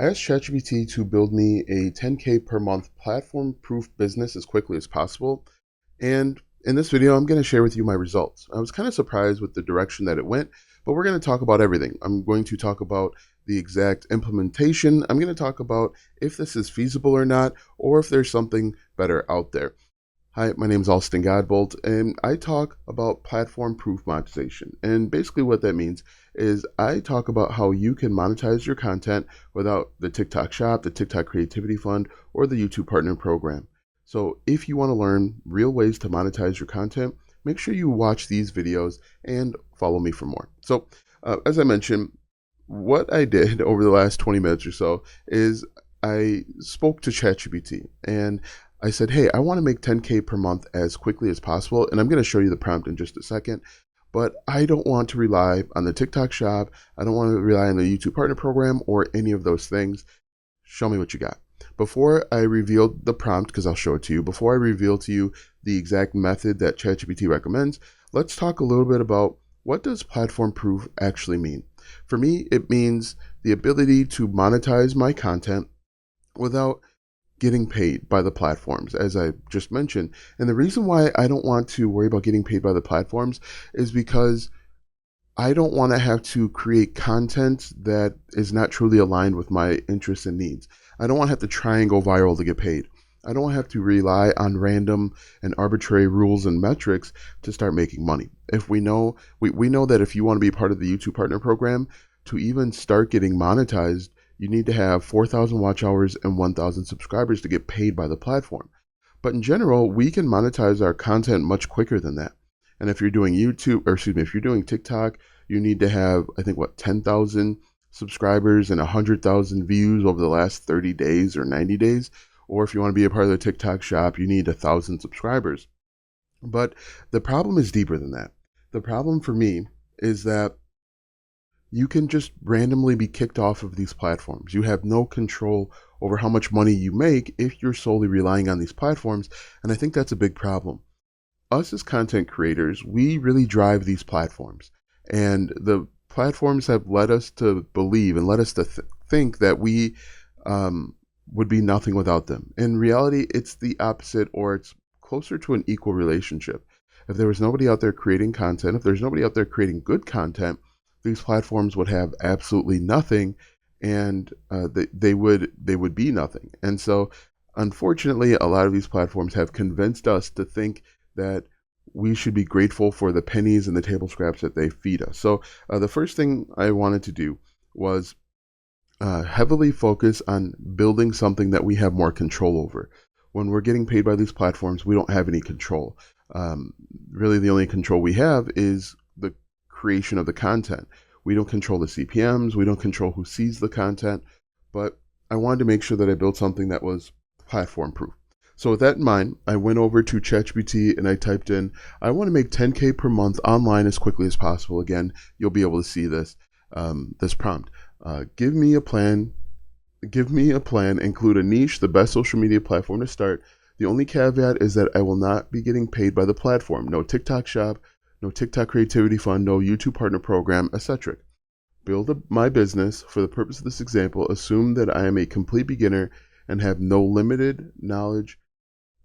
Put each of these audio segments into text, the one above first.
I asked ChatGPT to build me a 10K per month platform proof business as quickly as possible. And in this video, I'm going to share with you my results. I was kind of surprised with the direction that it went, but we're going to talk about everything. I'm going to talk about the exact implementation. I'm going to talk about if this is feasible or not, or if there's something better out there. Hi, my name is Alston Godbolt, and I talk about platform proof monetization. And basically, what that means is I talk about how you can monetize your content without the TikTok Shop, the TikTok Creativity Fund, or the YouTube Partner Program. So, if you want to learn real ways to monetize your content, make sure you watch these videos and follow me for more. So, as I mentioned, what I did over the last 20 minutes or so is I spoke to ChatGPT and I said, hey, I want to make 10K per month as quickly as possible. And I'm going to show you the prompt in just a second. But I don't want to rely on the TikTok shop. I don't want to rely on the YouTube partner program or any of those things. Show me what you got. Before I reveal the prompt, because I'll show it to you, before I reveal to you the exact method that ChatGPT recommends, let's talk a little bit about what does platform proof actually mean. For me, it means the ability to monetize my content without getting paid by the platforms, as I just mentioned. And the reason why I don't want to worry about getting paid by the platforms is because I don't want to have to create content that is not truly aligned with my interests and needs. I don't want to have to try and go viral to get paid. I don't have to rely on random and arbitrary rules and metrics to start making money. If we know that if you want to be part of the YouTube Partner Program, to even start getting monetized, you need to have 4,000 watch hours and 1,000 subscribers to get paid by the platform. But in general, we can monetize our content much quicker than that. And if you're doing if you're doing TikTok, you need to have, I think, 10,000 subscribers and 100,000 views over the last 30 days or 90 days. Or if you want to be a part of the TikTok shop, you need 1,000 subscribers. But the problem is deeper than that. The problem for me is that you can just randomly be kicked off of these platforms. You have no control over how much money you make if you're solely relying on these platforms. And I think that's a big problem. Us as content creators, we really drive these platforms. And the platforms have led us to believe and led us to think that we would be nothing without them. In reality, it's the opposite, or it's closer to an equal relationship. If there was nobody out there creating content, if there's nobody out there creating good content, these platforms would have absolutely nothing, and they would be nothing. And so, unfortunately, a lot of these platforms have convinced us to think that we should be grateful for the pennies and the table scraps that they feed us. So, the first thing I wanted to do was heavily focus on building something that we have more control over. When we're getting paid by these platforms, we don't have any control. Really, the only control we have is the creation of the content. We don't control the CPMs, we don't control who sees the content, but I wanted to make sure that I built something that was platform proof. So with that in mind, I went over to ChatGPT and I typed in, I want to make 10K per month online as quickly as possible. Again, you'll be able to see this prompt. Give me a plan, include a niche, the best social media platform to start. The only caveat is that I will not be getting paid by the platform. No TikTok shop, no TikTok Creativity Fund, no YouTube Partner Program, etc. Build my business. For the purpose of this example, assume that I am a complete beginner and have no limited knowledge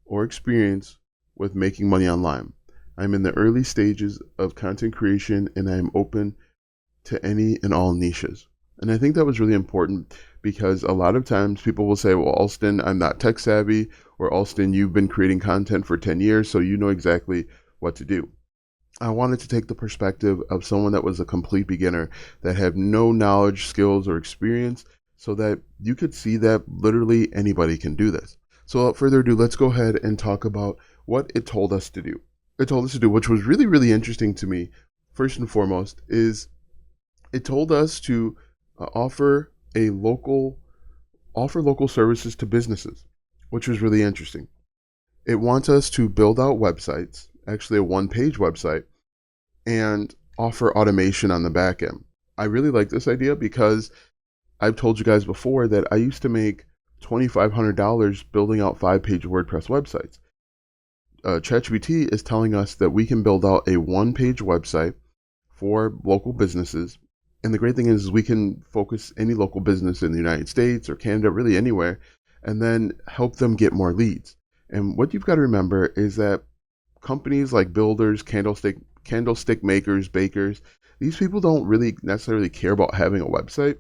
or experience with making money online. I'm in the early stages of content creation and I am open to any and all niches. And I think that was really important because a lot of times people will say, well, Alston, I'm not tech savvy, or Alston, you've been creating content for 10 years, so you know exactly what to do. I wanted to take the perspective of someone that was a complete beginner, that had no knowledge, skills, or experience, so that you could see that literally anybody can do this. So without further ado, let's go ahead and talk about what it told us to do. It told us to do, which was really, really interesting to me, first and foremost, is it told us to offer local services to businesses, which was really interesting. It wants us to build out websites, actually a one-page website, and offer automation on the back end. I really like this idea because I've told you guys before that I used to make $2,500 building out 5-page WordPress websites. ChatGPT is telling us that we can build out a one-page website for local businesses And the great thing is we can focus any local business in the United States or Canada, really anywhere, and then help them get more leads. And what you've got to remember is that companies like builders, candlestick makers, bakers, these people don't really necessarily care about having a website.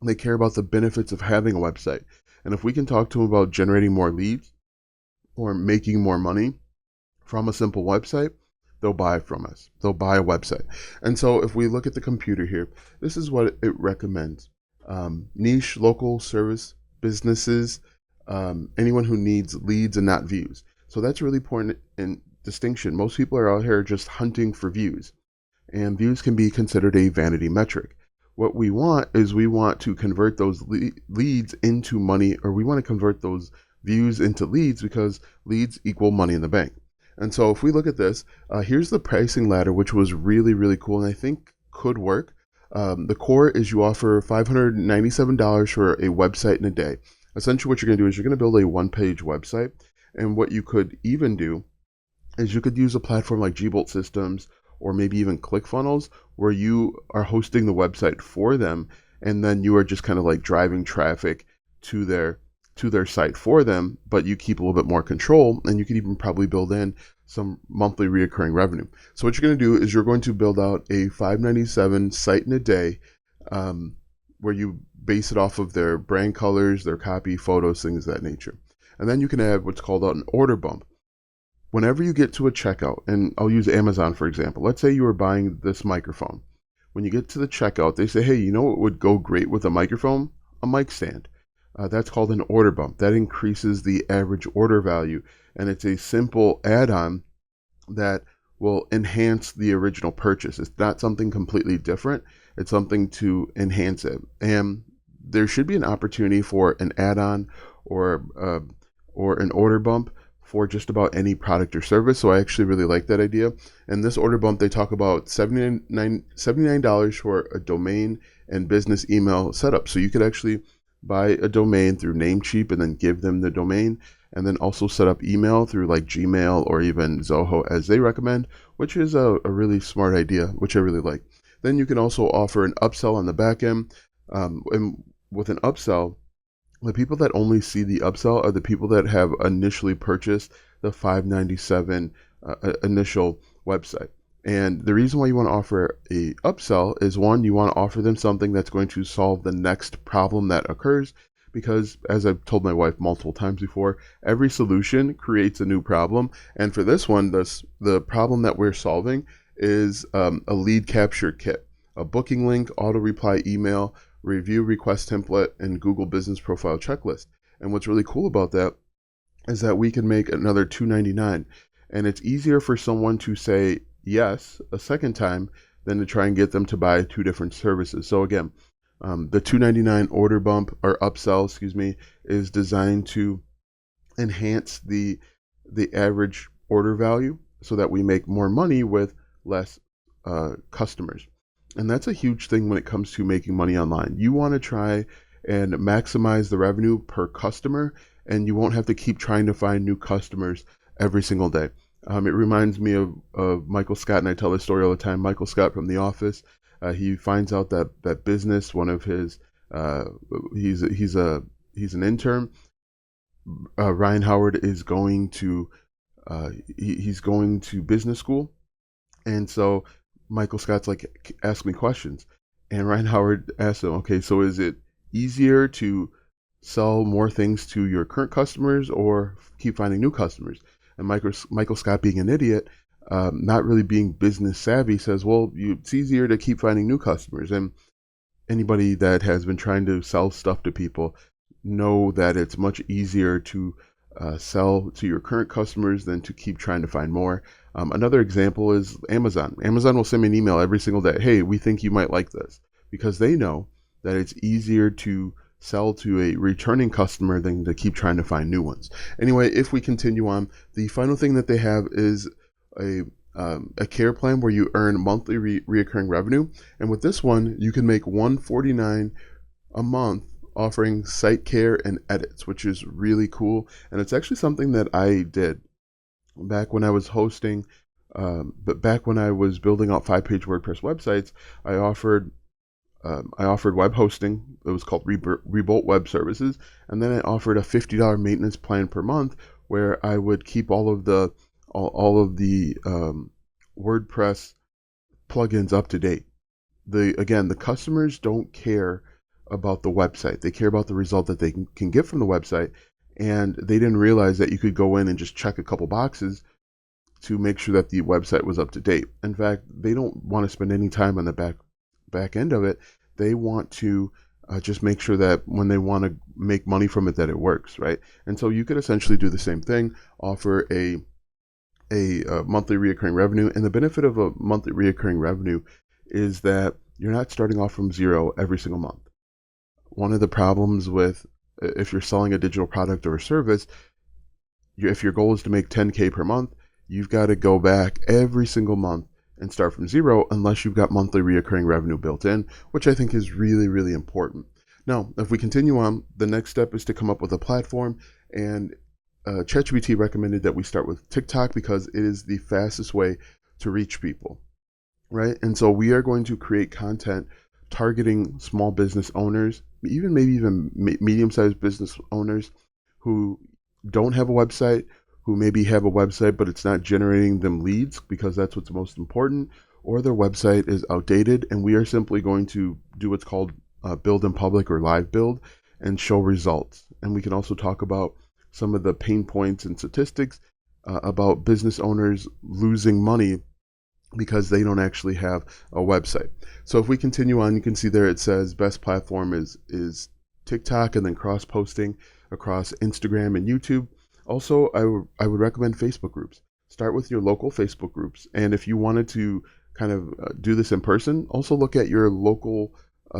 They care about the benefits of having a website. And if we can talk to them about generating more leads or making more money from a simple website, they'll buy from us. They'll buy a website. And so if we look at the computer here, this is what it recommends. Niche local service businesses, anyone who needs leads and not views. So that's really important in distinction. Most people are out here just hunting for views, and views can be considered a vanity metric. What we want is we want to convert those leads into money, or we want to convert those views into leads, because leads equal money in the bank. And so if we look at this, here's the pricing ladder, which was really, really cool and I think could work. The core is you offer $597 for a website in a day. Essentially what you're going to do is you're going to build a one-page website. And what you could even do is you could use a platform like Gbolt Systems or maybe even ClickFunnels, where you are hosting the website for them, and then you are just kind of like driving traffic to their site for them, but you keep a little bit more control, and you can even probably build in some monthly reoccurring revenue. So what you're going to do is you're going to build out a $597 site in a day, where you base it off of their brand colors, their copy, photos, things of that nature. And then you can add what's called an order bump. Whenever you get to a checkout, and I'll use Amazon for example, let's say you were buying this microphone. When you get to the checkout, they say, hey, you know what would go great with a microphone? A mic stand. That's called an order bump. That increases the average order value, and it's a simple add-on that will enhance the original purchase. It's not something completely different. It's something to enhance it. And there should be an opportunity for an add-on or an order bump for just about any product or service. So I actually really like that idea. And this order bump, they talk about $79 for a domain and business email setup. So you could actually buy a domain through Namecheap and then give them the domain, and then also set up email through like Gmail or even Zoho as they recommend, which is a really smart idea, which I really like. Then you can also offer an upsell on the back end. And with an upsell, the people that only see the upsell are the people that have initially purchased the $597 initial website. And the reason why you want to offer a upsell is, one, you want to offer them something that's going to solve the next problem that occurs, because as I've told my wife multiple times before, every solution creates a new problem. And for this one, the problem that we're solving is a lead capture kit, a booking link, auto reply email, review request template, and Google Business Profile checklist. And what's really cool about that is that we can make another $299, and it's easier for someone to say yes a second time than to try and get them to buy two different services. So again, the $299 order bump, or upsell, excuse me, is designed to enhance the average order value so that we make more money with less customers. And that's a huge thing when it comes to making money online. You want to try and maximize the revenue per customer, and you won't have to keep trying to find new customers every single day. It reminds me of Michael Scott, and I tell this story all the time. Michael Scott from The Office. He finds out that business, one of his, he's an intern. Ryan Howard is going to he's going to business school, and so Michael Scott's like, ask me questions. And Ryan Howard asked him, okay, so is it easier to sell more things to your current customers or keep finding new customers? And Michael Scott, being an idiot, not really being business savvy, says, well, it's easier to keep finding new customers. And anybody that has been trying to sell stuff to people know that it's much easier to sell to your current customers than to keep trying to find more. Another example is Amazon. Amazon will send me an email every single day. Hey, we think you might like this, because they know that it's easier to sell to a returning customer than to keep trying to find new ones. Anyway, if we continue on, the final thing that they have is a care plan where you earn monthly reoccurring revenue. And with this one, you can make $149 a month offering site care and edits, which is really cool. And it's actually something that I did back when I was hosting, but back when I was building out 5-page WordPress websites. I offered I offered web hosting. It was called Rebolt Web Services, and then I offered a $50 maintenance plan per month, where I would keep all of the WordPress plugins up to date. The customers don't care about the website; they care about the result that they can get from the website, and they didn't realize that you could go in and just check a couple boxes to make sure that the website was up to date. In fact, they don't want to spend any time on the back end of it. They want to just make sure that when they want to make money from it, that it works, right? And so you could essentially do the same thing, offer a monthly reoccurring revenue. And the benefit of a monthly reoccurring revenue is that you're not starting off from zero every single month. One of the problems with if you're selling a digital product or a service, if your goal is to make 10K per month, you've got to go back every single month and start from zero unless you've got monthly reoccurring revenue built in, which I think is really, really important. Now, if we continue on, the next step is to come up with a platform, and ChatGPT recommended that we start with TikTok because it is the fastest way to reach people, right? And so we are going to create content targeting small business owners, maybe even medium-sized business owners who don't have a website, who maybe have a website but it's not generating them leads, because that's what's most important, or their website is outdated, and we are simply going to do what's called build in public or live build and show results. And we can also talk about some of the pain points and statistics about business owners losing money because they don't actually have a website. So if we continue on, you can see there it says best platform is TikTok, and then cross posting across Instagram and YouTube. Also, I would recommend Facebook groups. Start with your local Facebook groups, and if you wanted to kind of do this in person, also look at your local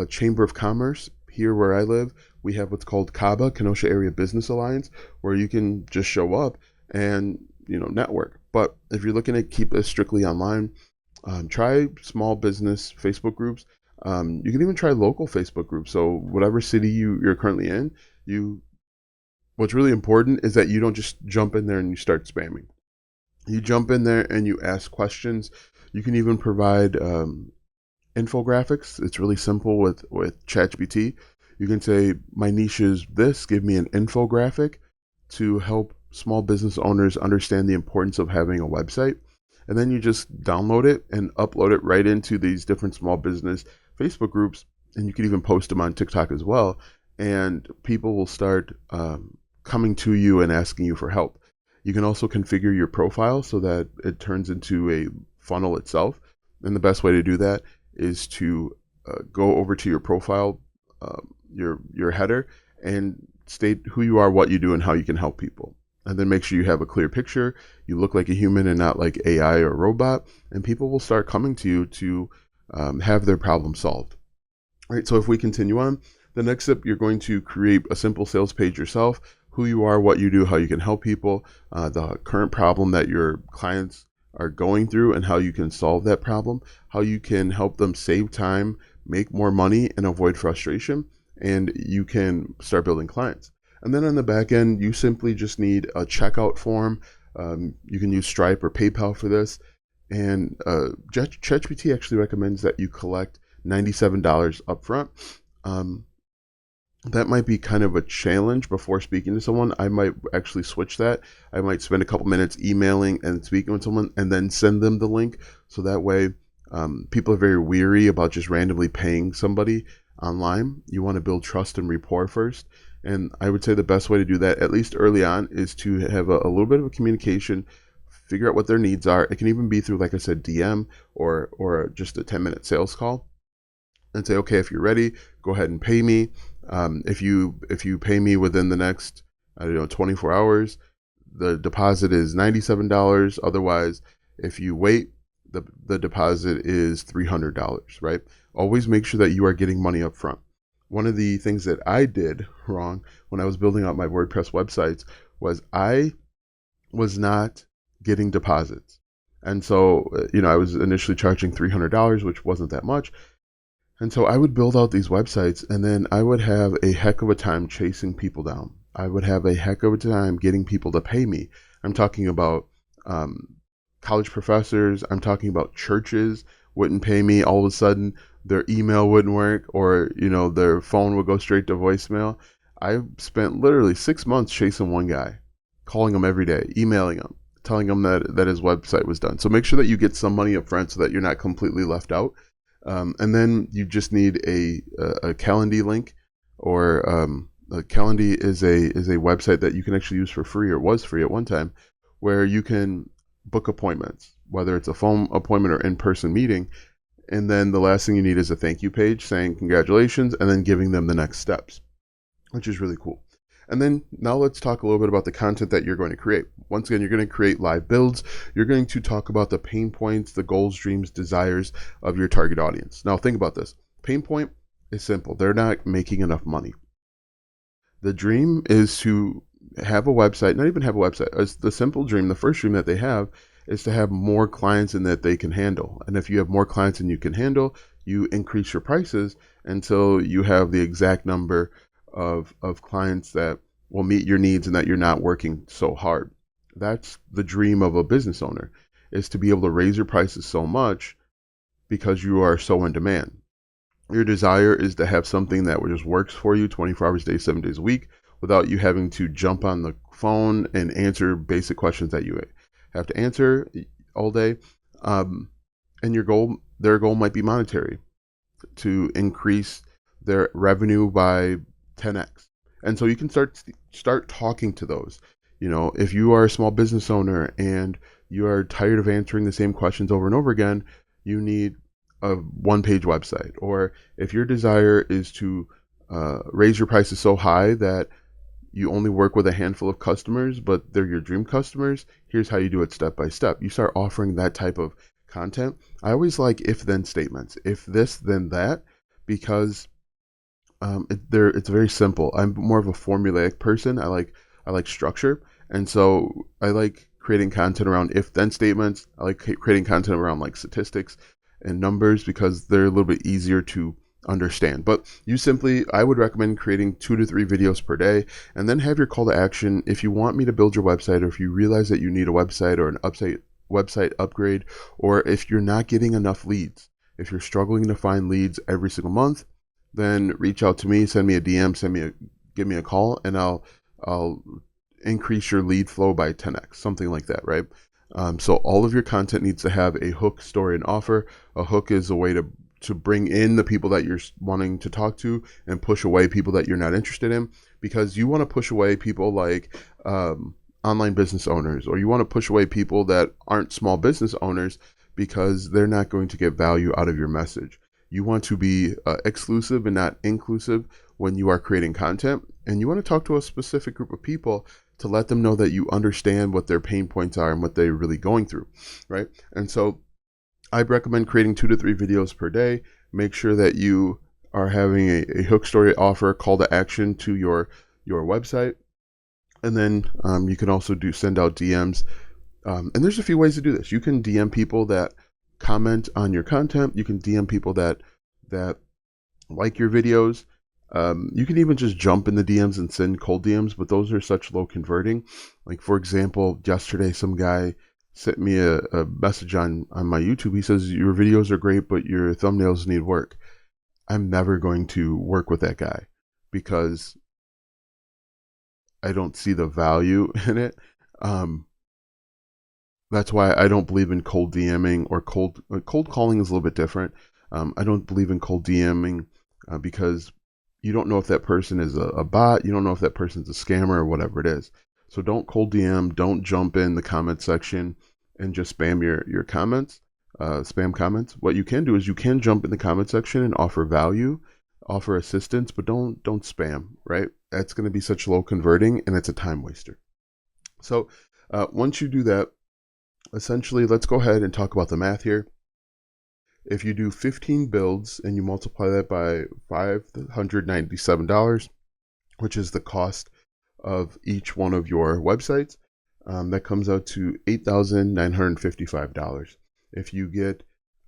Chamber of Commerce. Here where I live, we have what's called CABA, Kenosha Area Business Alliance, where you can just show up and network. But if you're looking to keep this strictly online, try small business Facebook groups. You can even try local Facebook groups. So whatever city you're currently in, what's really important is that you don't just jump in there and you start spamming. You jump in there and you ask questions. You can even provide infographics. It's really simple with ChatGPT. You can say, my niche is this, give me an infographic to help small business owners understand the importance of having a website. And then you just download it and upload it right into these different small business Facebook groups. And you can even post them on TikTok as well. And people will start coming to you and asking you for help. You can also configure your profile so that it turns into a funnel itself. And the best way to do that is to go over to your profile, your header, and state who you are, what you do, and how you can help people. And then make sure you have a clear picture. You look like a human and not like AI or robot. And people will start coming to you to have their problem solved. All right, so if we continue on, the next step, you're going to create a simple sales page yourself, who you are, what you do, how you can help people, the current problem that your clients are going through and how you can solve that problem, how you can help them save time, make more money, and avoid frustration, and you can start building clients. And then on the back end, you simply just need a checkout form. You can use Stripe or PayPal for this. And ChatGPT actually recommends that you collect $97 upfront. That might be kind of a challenge before speaking to someone. I might actually switch that. I might spend a couple minutes emailing and speaking with someone and then send them the link. So that way, people are very weary about just randomly paying somebody online. You want to build trust and rapport first. And I would say the best way to do that, at least early on, is to have a little bit of a communication, figure out what their needs are. It can even be through, like I said, DM or just a 10-minute sales call, and say, okay, if you're ready, go ahead and pay me. If you pay me within the next 24 hours, the deposit is $97. Otherwise, if you wait, the deposit is $300, right? Always make sure that you are getting money up front. One of the things that I did wrong when I was building out my WordPress websites was I was not getting deposits. And so, I was initially charging $300, which wasn't that much. And so I would build out these websites, and then I would have a heck of a time chasing people down. I would have a heck of a time getting people to pay me. I'm talking about college professors. I'm talking about churches wouldn't pay me. All of a sudden, their email wouldn't work, or their phone would go straight to voicemail. I spent literally 6 months chasing one guy, calling him every day, emailing him, telling him that his website was done. So make sure that you get some money up front so that you're not completely left out. And then you just need a Calendly link, or Calendly is a website that you can actually use for free, or was free at one time, where you can book appointments, whether it's a phone appointment or in-person meeting. And then the last thing you need is a thank you page saying congratulations, and then giving them the next steps, which is really cool. And then now let's talk a little bit about the content that you're going to create. Once again, you're going to create live builds. You're going to talk about the pain points, the goals, dreams, desires of your target audience. Now think about this. Pain point is simple. They're not making enough money. The dream is to have a website, not even have a website. It's the simple dream. The first dream that they have is to have more clients than that they can handle. And if you have more clients than you can handle, you increase your prices until you have the exact number of clients that will meet your needs and that you're not working so hard. That's the dream of a business owner, is to be able to raise your prices so much because you are so in demand. Your desire is to have something that just works for you 24 hours a day, 7 days a week, without you having to jump on the phone and answer basic questions that you have to answer all day. And their goal might be monetary, to increase their revenue by 10x. And so you can start talking to those. If you are a small business owner and you are tired of answering the same questions over and over again, you need a one-page website. Or if your desire is to raise your prices so high that you only work with a handful of customers, but they're your dream customers, here's how you do it step by step. You start offering that type of content. I always like if-then statements. If this, then that, because it's very simple. I'm more of a formulaic person. I like structure, and so I like creating content around if-then statements. I like creating content around like statistics and numbers because they're a little bit easier to understand. But I would recommend creating 2 to 3 videos per day, and then have your call to action. If you want me to build your website, or if you realize that you need a website or an website upgrade, or if you're not getting enough leads, if you're struggling to find leads every single month, then reach out to me, send me a DM, give me a call, and I'll increase your lead flow by 10x, something like that, right? So all of your content needs to have a hook, story, and offer. A hook is a way to bring in the people that you're wanting to talk to and push away people that you're not interested in, because you want to push away people like online business owners, or you want to push away people that aren't small business owners because they're not going to get value out of your message. You want to be exclusive and not inclusive when you are creating content, and you want to talk to a specific group of people to let them know that you understand what their pain points are and what they're really going through, right? And so I recommend creating 2 to 3 videos per day. Make sure that you are having a hook, story, offer, call to action to your website. And then you can also send out DMs. And there's a few ways to do this. You can DM people that comment on your content. You can DM people that like your videos. You can even just jump in the DMs and send cold DMs, but those are such low converting. Like, for example, yesterday some guy sent me a message on my YouTube. He says, your videos are great, but your thumbnails need work. I'm never going to work with that guy because I don't see the value in it. That's why I don't believe in cold DMing, or cold calling is a little bit different. I don't believe in cold DMing because you don't know if that person is a bot. You don't know if that person's a scammer or whatever it is. So don't cold DM. Don't jump in the comment section and just spam your comments, spam comments. What you can do is you can jump in the comment section and offer value, offer assistance, but don't spam, right? That's going to be such low converting, and it's a time waster. So once you do that, essentially, let's go ahead and talk about the math here. If you do 15 builds and you multiply that by $597, which is the cost of each one of your websites, that comes out to $8,955. If you get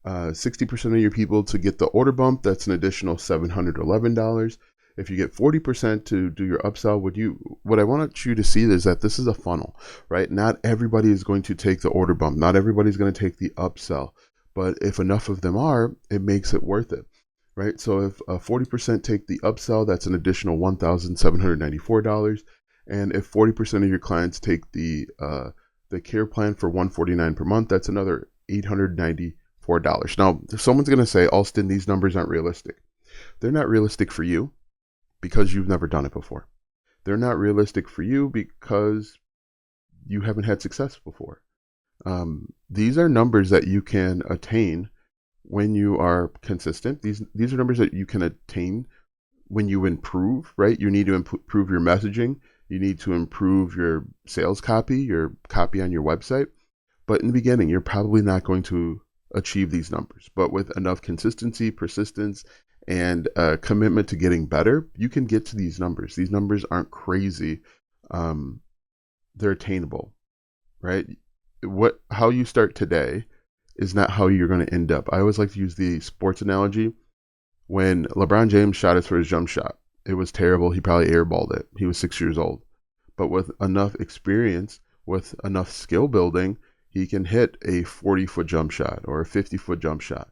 60% of your people to get the order bump, that's an additional $711. If you get 40% to do your upsell, what I want you to see is that this is a funnel, right? Not everybody is going to take the order bump. Not everybody's going to take the upsell. But if enough of them are, it makes it worth it. right? So if 40% take the upsell, that's an additional $1,794. And if 40% of your clients take the care plan for $149 per month, that's another $894. Now, someone's going to say, Alston, these numbers aren't realistic. They're not realistic for you because you've never done it before. They're not realistic for you because you haven't had success before. These are numbers that you can attain when you are consistent. These are numbers that you can attain when you improve, right? You need to improve your messaging. You need to improve your sales copy, your copy on your website. But in the beginning, you're probably not going to achieve these numbers. But with enough consistency, persistence, and commitment to getting better, you can get to these numbers. These numbers aren't crazy. They're attainable, right? How you start today is not how you're going to end up. I always like to use the sports analogy. When LeBron James shot his first jump shot, it was terrible. He probably airballed it. He was 6 years old. But with enough experience, with enough skill building, he can hit a 40-foot jump shot or a 50-foot jump shot,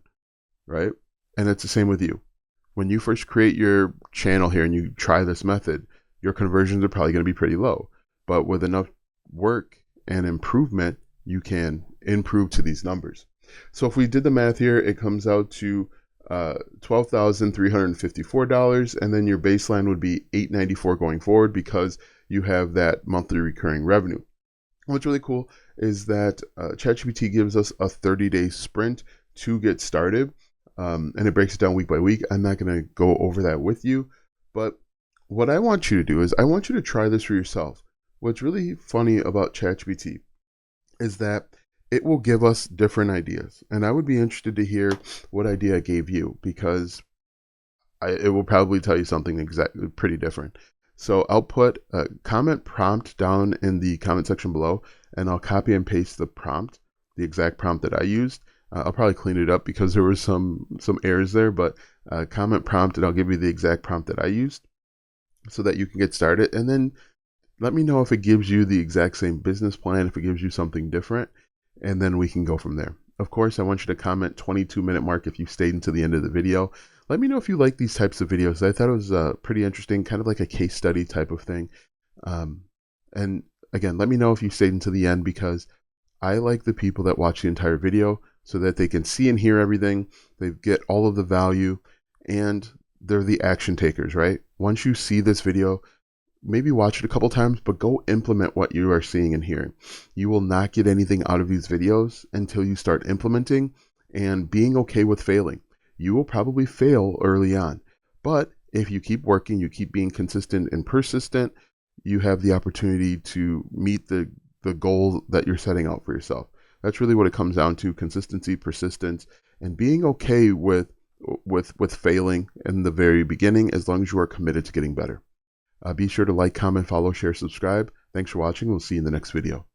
right? And it's the same with you. When you first create your channel here and you try this method, your conversions are probably going to be pretty low. But with enough work and improvement, you can improve to these numbers. So if we did the math here, it comes out to $12,354, and then your baseline would be $894 going forward because you have that monthly recurring revenue. What's really cool is that ChatGPT gives us a 30-day sprint to get started, and it breaks it down week by week. I'm not going to go over that with you, but what I want you to do is I want you to try this for yourself. What's really funny about ChatGPT is that it will give us different ideas. And I would be interested to hear what idea I gave you, because it will probably tell you something exactly pretty different. So I'll put a comment prompt down in the comment section below, and I'll copy and paste the prompt, the exact prompt that I used. I'll probably clean it up because there was some errors there, but comment prompt, and I'll give you the exact prompt that I used so that you can get started. And then let me know if it gives you the exact same business plan, if it gives you something different, and then we can go from there. Of course, I want you to comment 22-minute mark if you stayed until the end of the video. Let me know if you like these types of videos. I thought it was pretty interesting, kind of like a case study type of thing. And again, let me know if you stayed until the end, because I like the people that watch the entire video so that they can see and hear everything. They get all of the value, and they're the action takers, right? Once you see this video, maybe watch it a couple times, but go implement what you are seeing and hearing. You will not get anything out of these videos until you start implementing and being okay with failing. You will probably fail early on, but if you keep working, you keep being consistent and persistent, you have the opportunity to meet the goal that you're setting out for yourself. That's really what it comes down to: consistency, persistence, and being okay with failing in the very beginning, as long as you are committed to getting better. Be sure to like, comment, follow, share, subscribe. Thanks for watching. We'll see you in the next video.